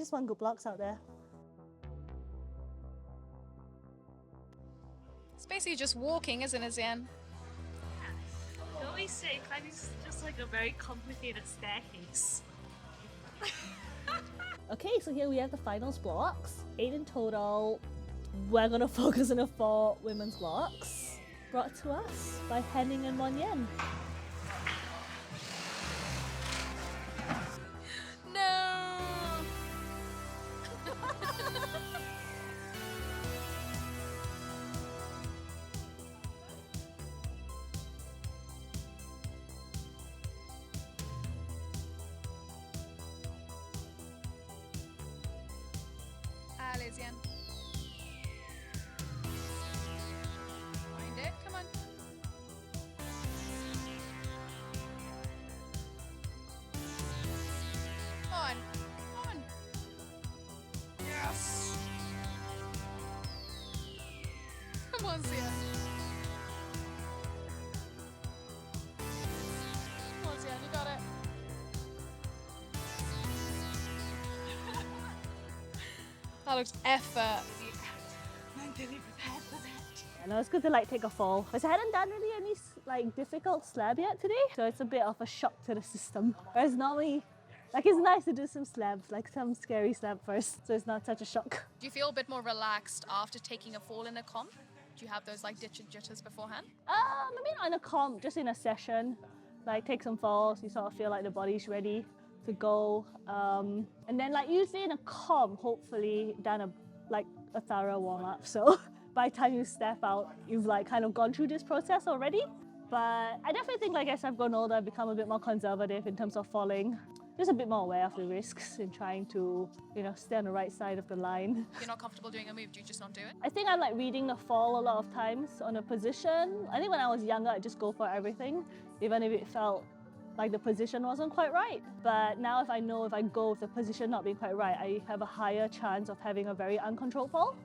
least one good blocks out there. It's basically just walking, isn't it, Xian? I always say climbing is just like a very complicated staircase. Okay, so here we have the finals blocks. 8 in total. We're gonna focus on the 4 women's blocks brought to us by Henning and Monyen. No! Allez, Xian. Find it, come on. On, on. Yes! Come on, Xian. Come on, Xian, you got it. That looks effort. Mentally prepared for that. I know it's good to like take a fall, because I hadn't done really any like difficult slab yet today, so it's a bit of a shock to the system. Whereas normally, like it's nice to do some slabs, like some scary slab first, so it's not such a shock. Do you feel a bit more relaxed after taking a fall in a comp? Do you have those like ditch and jitters beforehand? Maybe not in a comp, just in a session. Like take some falls, you sort of feel like the body's ready to go. And then like usually in a comp, hopefully done a thorough warm up. So by the time you step out, you've like kind of gone through this process already. But I definitely think like as I've grown older, I've become a bit more conservative in terms of falling. Just a bit more aware of the risks in trying to, you know, stay on the right side of the line. If you're not comfortable doing a move, do you just not do it? I think I'm like reading the fall a lot of times on a position. I think when I was younger, I'd just go for everything, even if it felt like the position wasn't quite right. But now if I know if I go with the position not being quite right, I have a higher chance of having a very uncontrolled fall.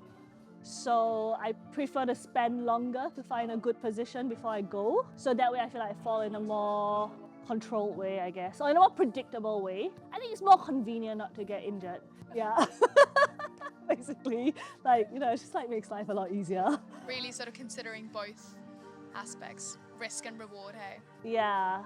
So I prefer to spend longer to find a good position before I go. So that way I feel like I fall in a more controlled way, I guess, or in a more predictable way. I think it's more convenient not to get injured. Yeah. Basically, like, you know, it just like makes life a lot easier. Really sort of considering both aspects, risk and reward, hey? Yeah.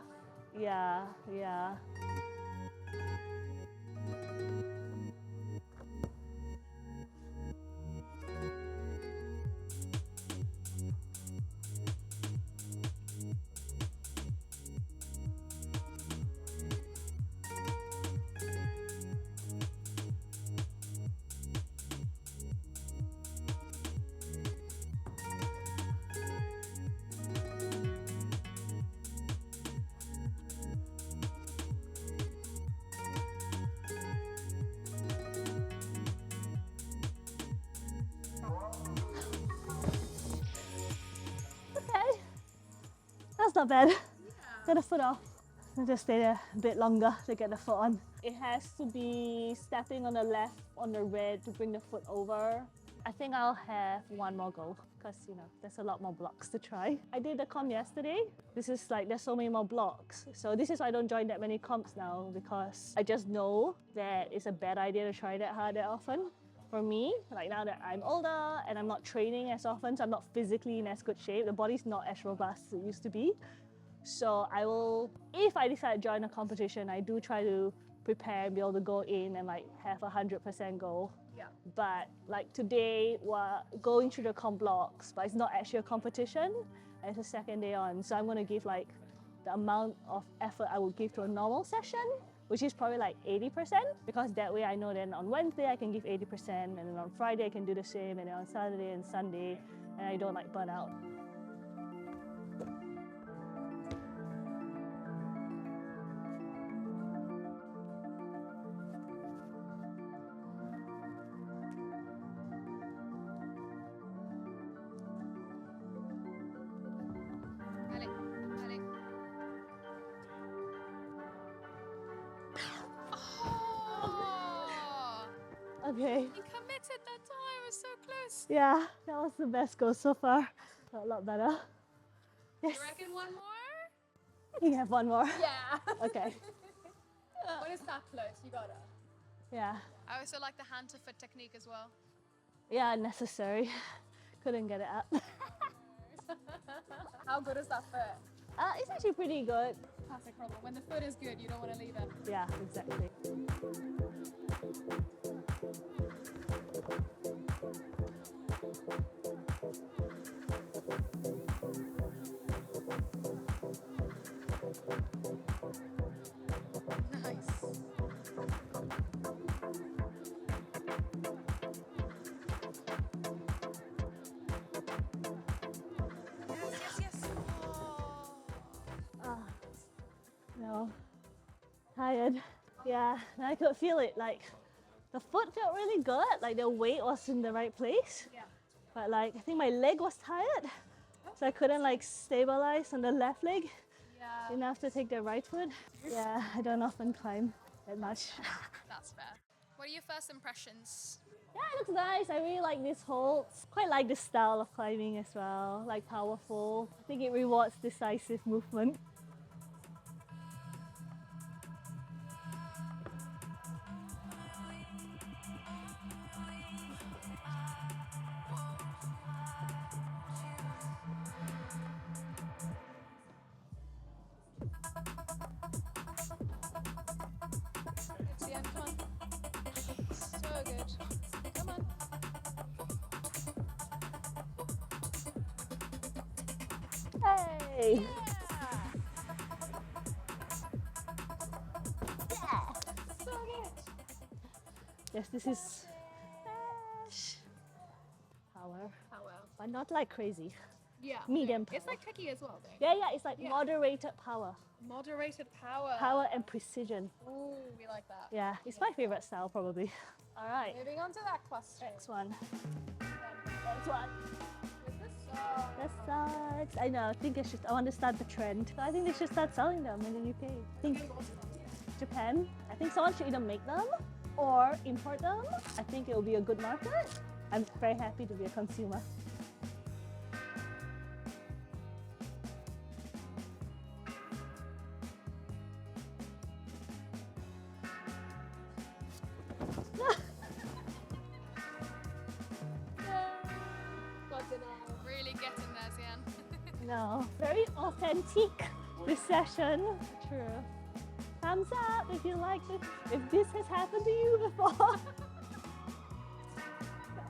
Okay, that's not bad. Get the foot off. I'll just stay there a bit longer to get the foot on. It has to be stepping on the left on the red to bring the foot over. I think I'll have one more go because, you know, there's a lot more blocks to try. I did the comp yesterday. This is like, there's so many more blocks. So this is why I don't join that many comps now, because I just know that it's a bad idea to try that hard that often. For me, like now that I'm older and I'm not training as often, so I'm not physically in as good shape, the body's not as robust as it used to be. So I will, if I decide to join a competition, I do try to prepare and be able to go in and like have 100% goal. Yeah. But like today, we're going through the comp blocks, but it's not actually a competition. It's a second day on, so I'm going to give like the amount of effort I would give to a normal session, which is probably like 80%, because that way I know then on Wednesday I can give 80%, and then on Friday I can do the same, and then on Saturday and Sunday, and I don't like burn out. Okay. You committed that time, it was so close. Yeah, that was the best goal so far. Felt a lot better. Yes. You reckon one more? You can have one more. Yeah. Okay. When it's that close, you gotta. Yeah. I also like the hand to foot technique as well. Yeah, necessary. Couldn't get it up. How good is that foot? It's actually pretty good. Classic problem. When the foot is good, you don't want to leave it. Yeah, exactly. Nice. Yes. Oh. No. Tired. Yeah, and I could feel it. Like, the foot felt really good. Like, the weight was in the right place. Yeah. But like, I think my leg was tired. So I couldn't like stabilize on the left leg Yeah. enough to take the right foot. Yeah, I don't often climb that much. That's fair. What are your first impressions? Yeah, it looks nice. I really like this holds. Quite like the style of climbing as well. Like powerful. I think it rewards decisive movement. Xian, come on. So good. Come on. Hey! So good. Yes, this is power, Power. but not like crazy. Yeah. Medium It's power. like techie as well, though. Yeah, it's like Yeah. moderated power. Moderated power. Power and precision. Ooh, we like that. Yeah, it's my favorite style probably. All right, Moving on to that question. next one. Next one. This sucks. That sucks. I know. I think I want to start the trend. I think they should start selling them in the UK. I think Japan. I think someone should either make them or import them. I think it will be a good market. I'm very happy to be a consumer. Really getting there, Xian. No, very authentic this session. True. Thumbs up if you like this. If this has happened to you before.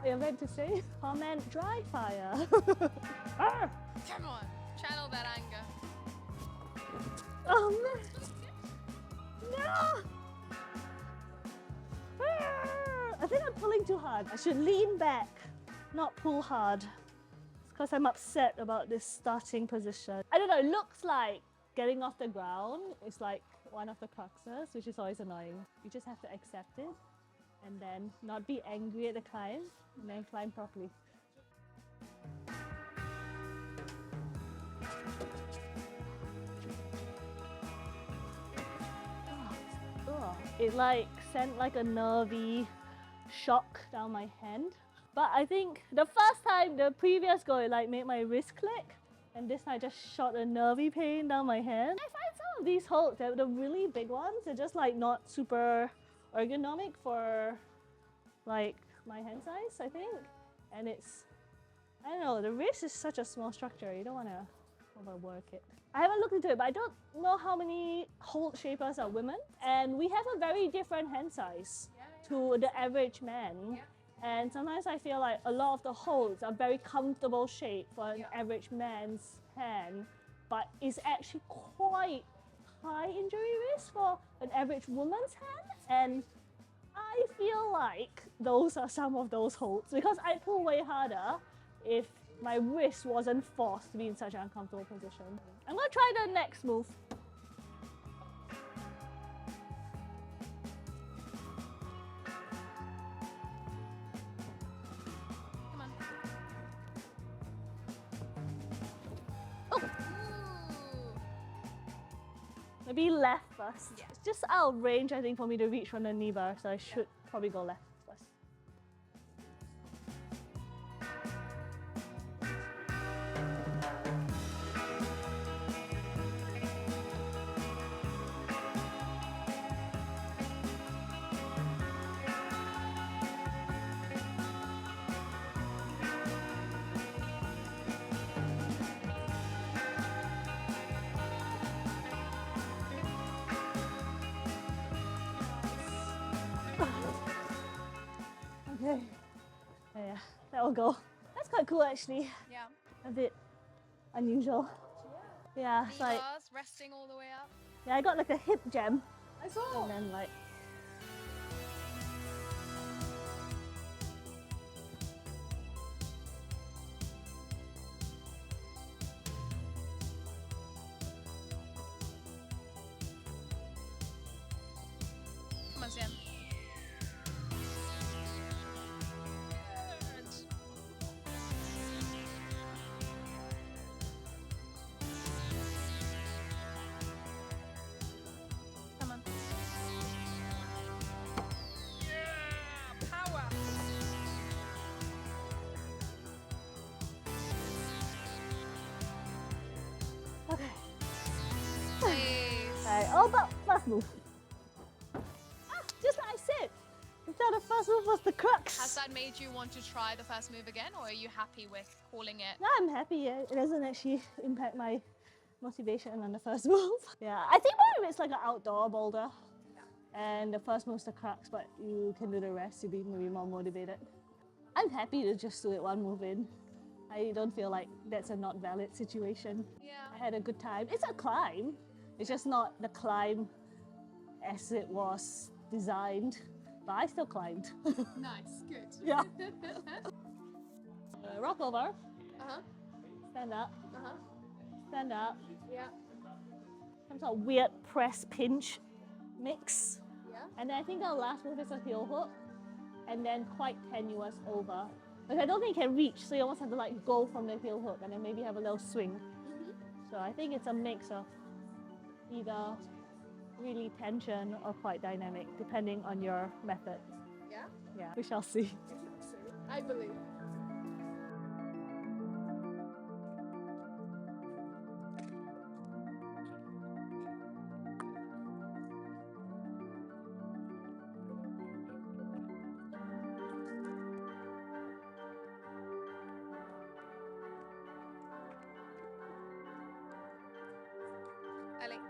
You're meant to say. Comment dry fire. Arr! Come on. Channel that anger. Oh no! No! Arr! I think I'm pulling too hard. I should lean back, not pull hard. It's because I'm upset about this starting position. I don't know, it looks like getting off the ground is like one of the cruxes, which is always annoying. You just have to accept it and then not be angry at the climb and then climb properly. It like sent like a nervy shock down my hand. But I think the first time, the previous go, it like made my wrist click. And this time I just shot a nervy pain down my hand. I find some of these holds, the really big ones, they're just like not super ergonomic for like my hand size, I think. And it's, I don't know, the wrist is such a small structure, you don't want to overwork it. I haven't looked into it, but I don't know how many hold shapers are women. And we have a very different hand size to the average man. And sometimes I feel like a lot of the holds are very comfortable shape for an average man's hand, but it's actually quite high injury risk for an average woman's hand. And I feel like those are some of those holds because I pull way harder if my wrist wasn't forced to be in such an uncomfortable position. I'm gonna try the next move. Come on. Oh! Ooh. Maybe left first. It's just out of range, I think, for me to reach from the knee bar, so I should probably go left first. That will go. That's quite cool actually. Yeah. A bit unusual. Yeah, it's like, V-bars resting all the way up. yeah, I got like a hip jam. I saw. And then like, Come on, Xian. Come on. Yeah, power. okay. Nice. Alright, all but first move. Ah, just like I said. I thought the first move was the crux. Has that made you want to try the first move again, or are you happy with calling it? No, I'm happy. Yeah. It doesn't actually impact my motivation on the first move. Yeah, I think more of it's like an outdoor boulder. And the first move's the crux, but you can do the rest to be maybe more motivated. I'm happy to just do it one move in. I don't feel like that's a not valid situation. Yeah. I had a good time. It's a climb. It's just not the climb as it was designed, but I still climbed. Nice, good. Yeah. Rock over, Uh-huh. stand up, Uh-huh. stand up. Yeah. Some sort of weird press pinch mix. Yeah. And then I think our last move is a heel hook, and then quite tenuous over. But I don't think you can reach, so you almost have to like go from the heel hook and then maybe have a little swing. So I think it's a mix of either really tension or quite dynamic, depending on your method. Yeah. Yeah, we shall see. I believe. Ellie.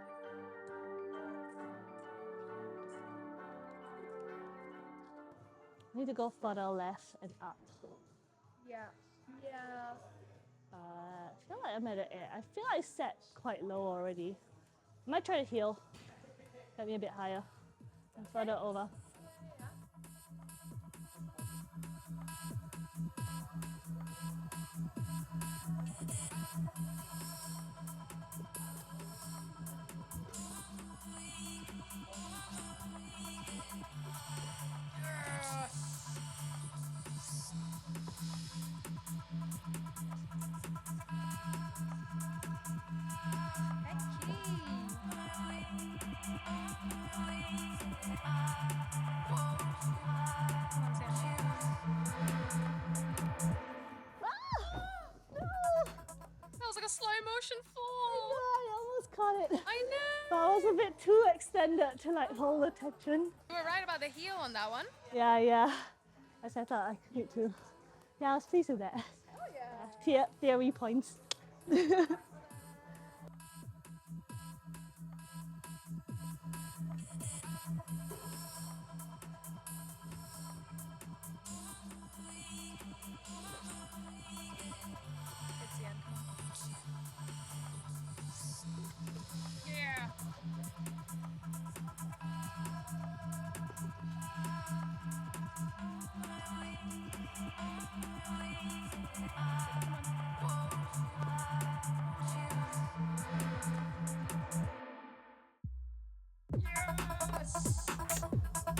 I need to go further left and up. Yeah. Yeah. I feel like I'm at the air. I feel like I set quite low already. I might try to heel. Get me a bit higher and further over. That was like a slow motion fall. I almost caught it. I know. But I was a bit too extended to like hold the tension. You were right about the heel on that one. Yeah. As I thought I could too. Yeah, I was pleased with that. Oh yeah. Theory points. It's the end. Yeah. Yes! Yes!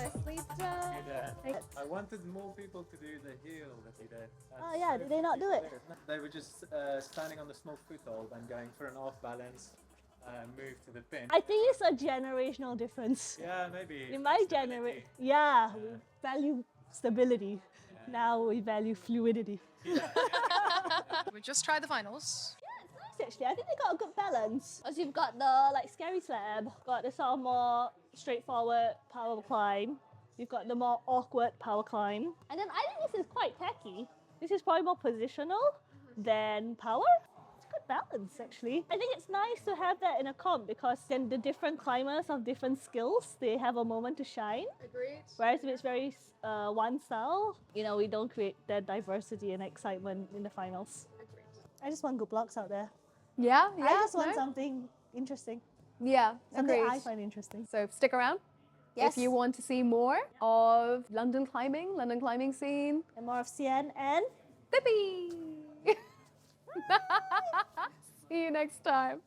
Nicely done. I wanted more people to do the heel that you did. Oh yeah, did they not do it? They were just standing on the small foothold and going for an off balance move to the pin. I think it's a generational difference. Yeah, maybe. In my stability. generation, yeah, we value stability. Now we value fluidity. We just tried the finals. Nice actually, I think they got a good balance. As you've got the like scary slab, got the sort of more straightforward power climb. You've got the more awkward power climb. And then I think this is quite tacky. This is probably more positional than power. It's good. balance actually. I think it's nice to have that in a comp because then the different climbers of different skills, they have a moment to shine. Agreed. Whereas if it's very one style, you know, we don't create that diversity and excitement in the finals. Agreed. I just want good blocks out there. Yeah, I just want something interesting. Yeah, Something agreed. I find interesting. So stick around Yes. if you want to see more of London climbing scene. And more of Xian and Dipi! See you next time.